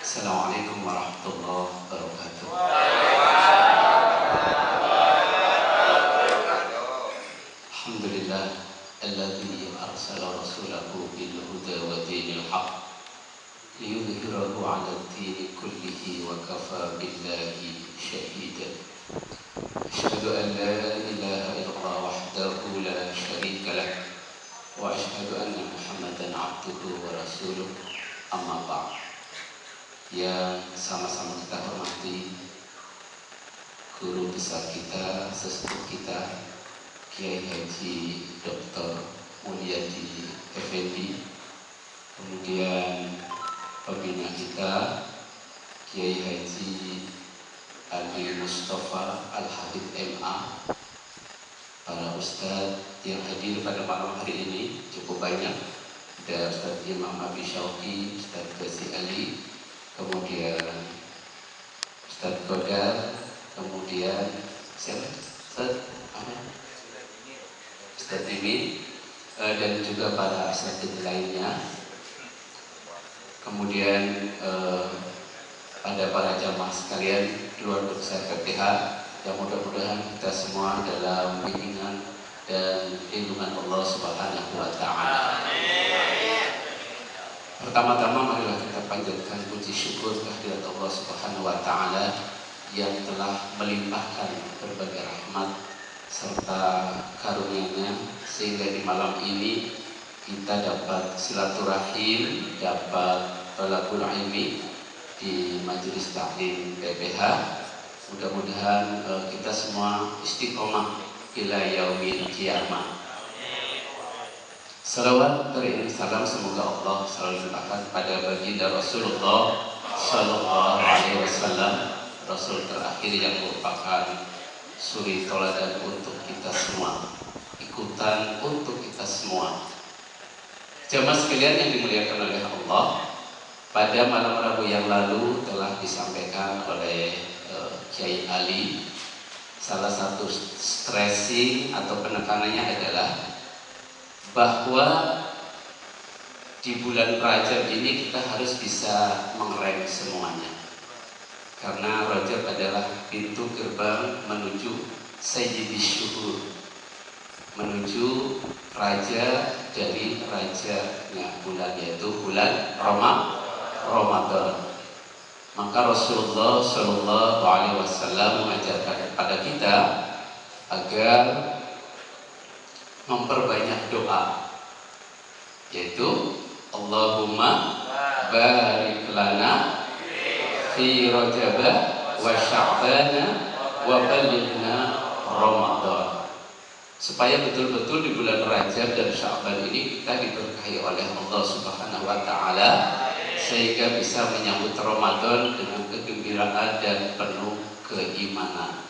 Assalamualaikum warahmatullahi wabarakatuh. Alhamdulillah alladzi arsala rasulahu bil huda wa dinil haqq liyudhhirahu 'ala ad-din kullihi wa kafa billahi shahidan. Asyhadu an la ilaha illallah wahdahu la syarika lah wa asyhadu anna Muhammadan 'abduhu wa rasuluh. Amma ba'd. Yang sama-sama kita hormati guru besar kita, sesepuh kita, Kiai Haji Dr. Mulyadi Effendi, kemudian pembina kita Kiai Haji Ali Mustafa Al-Habib MA, para ustadz yang hadir pada malam hari ini cukup banyak. Ada Ustadz Imam Abi Syauqi, Ustadz Ghazi Ali, kemudian Ustadz Godar, kemudian siapa? Ustadz Imin, dan juga para asatidz lainnya. Kemudian ada para jamaah sekalian, keluarga besar KTH, yang mudah-mudahan kita semua dalam bimbingan dan lindungan Allah Subhanahu wa Ta'ala. Pertama-tama marilah kita panjatkan puji syukur kehadirat Allah Subhanahu wa Ta'ala yang telah melimpahkan berbagai rahmat serta karunia-Nya sehingga di malam ini kita dapat silaturahim, dapat thalabul ilmi di majelis taklim PPH. Mudah-mudahan kita semua istiqomah ila yaumil qiyamah. Salawat beriring salam semoga Allah selalu limpahkan pada baginda Rasulullah Sallallahu Alaihi Wasallam, Rasul terakhir yang merupakan suri toladan untuk kita semua, ikutan untuk kita semua. Jamaah sekalian yang dimuliakan oleh Allah, pada malam Rabu yang lalu telah disampaikan oleh Kiai Ali, salah satu stressing atau penekanannya adalah bahwa di bulan Rajab ini kita harus bisa mengerem semuanya, karena Rajab adalah pintu gerbang menuju Sayyidis Syuhur, menuju raja dari rajanya bulan, yaitu bulan Ramadan. Maka Rasulullah Shallallahu Alaihi Wasallam mengajarkan kepada kita agar memperbanyak doa, yaitu Allahumma barik lana fi Rajab wa Sya'ban wa balighna Ramadan, supaya betul-betul di bulan Rajab dan Sya'ban ini kita diberkahi oleh Allah Subhanahu wa Ta'ala sehingga bisa menyambut Ramadan dengan kegembiraan dan penuh keimanan.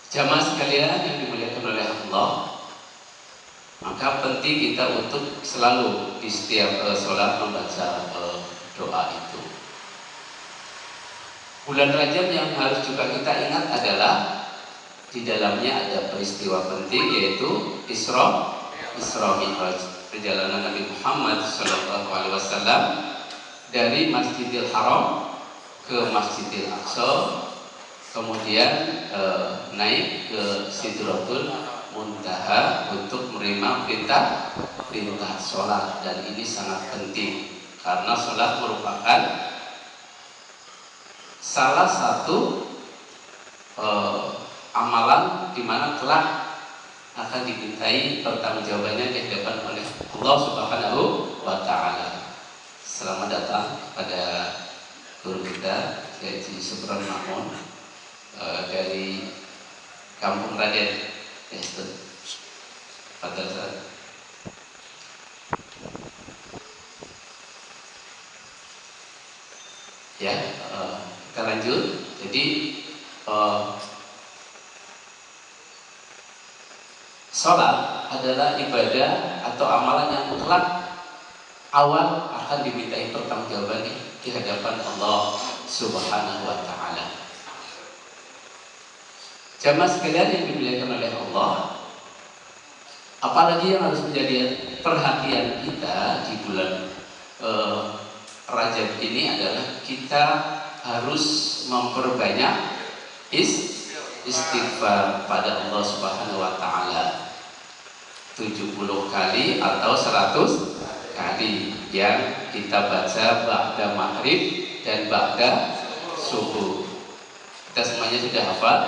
Jamaah sekalian yang dimuliakan oleh Allah, maka penting kita untuk selalu di setiap sholat membaca doa itu. Bulan Rajab yang harus juga kita ingat adalah di dalamnya ada peristiwa penting, yaitu Isra Mi'raj, perjalanan Nabi Muhammad SAW dari Masjidil Haram ke Masjidil Aqsa, kemudian naik ke Sidratul Muntaha untuk menerima perintah sholat. Dan ini sangat penting karena sholat merupakan salah satu amalan di mana kelak akan dimintai pertanggungjawabannya di hadapan oleh Allah Subhanahu wa Ta'ala. Selamat datang kepada guru kita Kiai Subran Mahmud dari Kampung Raden. Pada saat ya, kita lanjut. Jadi sholat adalah ibadah atau amalan yang mutlak awal akan dimintai pertanggungjawaban di hadapan Allah Subhanahu wa Ta'ala. Jamaah sekalian yang dimuliakan oleh Allah, apalagi yang harus menjadi perhatian kita di bulan Rajab Rajab ini adalah kita harus memperbanyak istighfar pada Allah Subhanahu wa taala. 70 kali atau 100 kali yang kita baca ba'da maghrib dan ba'da subuh. Kita semuanya sudah hafal.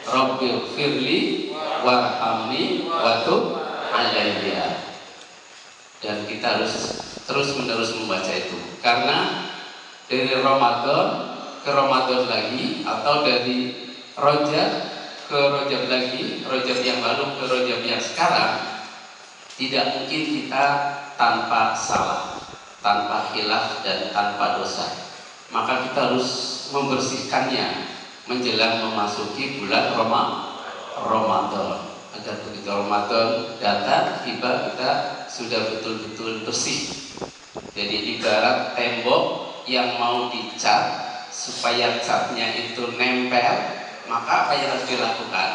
Rabbil firli warhamni wa tub alayya. Dan kita harus terus menerus membaca itu, karena dari Ramadan ke Ramadan lagi, atau dari Rajab ke Rajab lagi, Rajab yang lalu ke Rajab yang sekarang, tidak mungkin kita tanpa salah, tanpa khilaf dan tanpa dosa. Maka kita harus membersihkannya menjelang memasuki bulan Ramadan, agar begitu Ramadan datang tiba kita sudah betul-betul bersih. Jadi ibarat tembok yang mau dicat, supaya catnya itu nempel, maka apa yang harus dilakukan?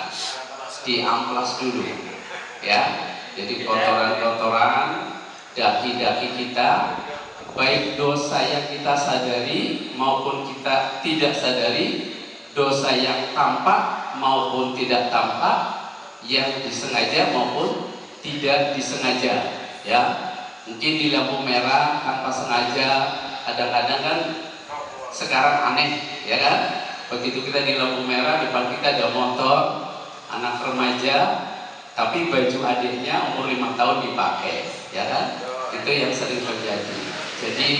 Diamplas dulu, ya. Jadi kotoran-kotoran daki-daki kita, baik dosa yang kita sadari maupun kita tidak sadari, dosa yang tampak maupun tidak tampak, yang disengaja maupun tidak disengaja, ya. Mungkin di lampu merah tanpa sengaja, kadang-kadang kan sekarang aneh, ya kan? Begitu kita di lampu merah, depan kita ada motor anak remaja, tapi baju adiknya umur 5 tahun dipakai, ya kan? Itu yang sering terjadi. Jadi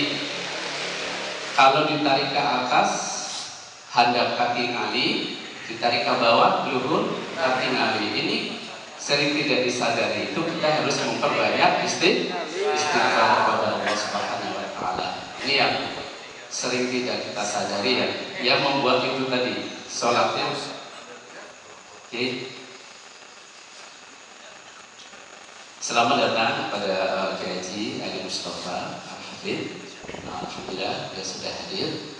kalau ditarik ke atas, hadap kaki ngali, ditarik ke bawah, luhur kaki ngali. Ini sering tidak disadari. Itu kita harus memperbanyak istighfar kepada Allah Subhanahu wa taala. Ini yang sering tidak kita sadari, ya. Yang membuat itu tadi sholatnya. Oke. Selamat datang pada Kiai Haji Ali Mustafa Al-Hafidh. Alhamdulillah dia sudah hadir.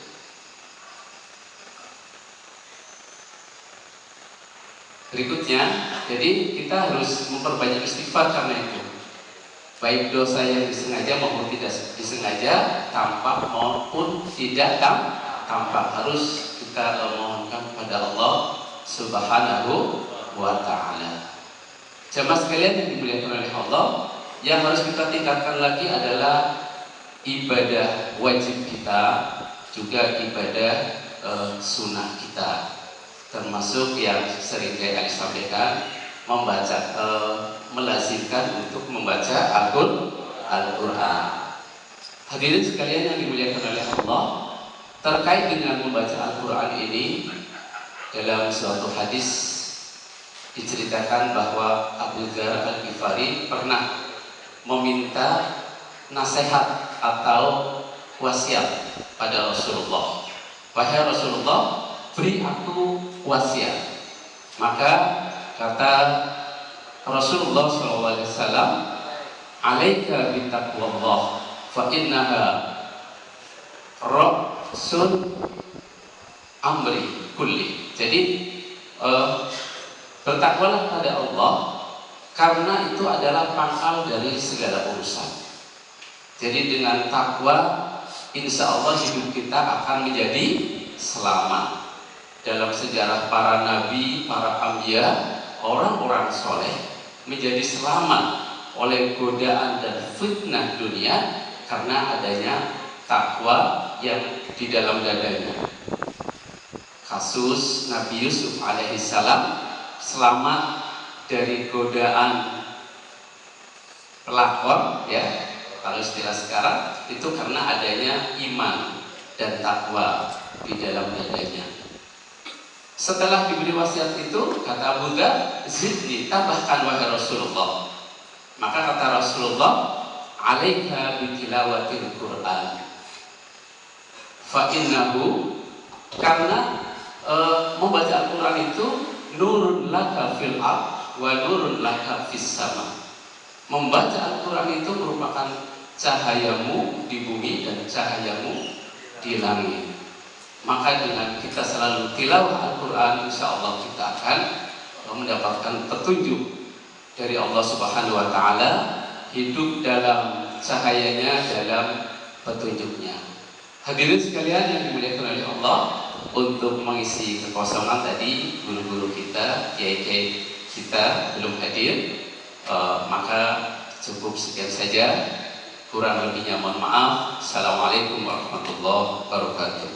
Berikutnya, jadi kita harus memperbanyak istighfar karena itu. Baik dosa yang disengaja maupun tidak disengaja, tampak maupun tidak tampak, harus kita mohonkan kepada Allah Subhanahu wa taala. Jamaah sekalian yang dimuliakan oleh Allah, yang harus kita tingkatkan lagi adalah ibadah wajib kita, juga ibadah sunnah kita, termasuk yang sering kali sampaikan, membaca, melazimkan untuk membaca Al-Quran. Hadirin sekalian yang dimuliakan oleh Allah, terkait dengan membaca Al-Quran ini, dalam suatu hadis diceritakan bahwa Abu Dzar Al-Ghifari pernah meminta nasihat atau wasiat pada Rasulullah. Wahai Rasulullah, beri aku wasiat. Maka kata Rasulullah SAW, alaika bitaqwallah fa innaha ra'sun amri kulli. Jadi bertakwalah pada Allah, karena itu adalah pangkal dari segala urusan. Jadi dengan takwa, insya Allah hidup kita akan menjadi selamat. Dalam sejarah para nabi, para anbiya, orang-orang soleh menjadi selamat oleh godaan dan fitnah dunia karena adanya takwa yang di dalam dadanya. Kasus Nabi Yusuf alaihissalam selamat dari godaan pelakor, ya, kalau istilah sekarang itu karena adanya iman dan takwa di dalam dadanya. Setelah diberi wasiat itu, kata Abu Dzar, zidni, tambahkan wahai Rasulullah. Maka kata Rasulullah, alaika bitilawatil Quran fa innahu, karena membaca Al-Quran itu nurun laka fil ard wa nurun laka fis sama. Membaca Al-Quran itu merupakan cahayamu di bumi dan cahayamu di langit. Maka dengan kita selalu tilawah Al-Quran, insya Allah kita akan mendapatkan petunjuk dari Allah Subhanahu wa taala, hidup dalam cahayanya, dalam petunjuknya. Hadirin sekalian yang dimuliakan oleh Allah, untuk mengisi kekosongan tadi guru-guru kita, kiai-kiai kita belum hadir, maka cukup sekian saja. Kurang lebihnya mohon maaf. Assalamualaikum warahmatullahi wabarakatuh.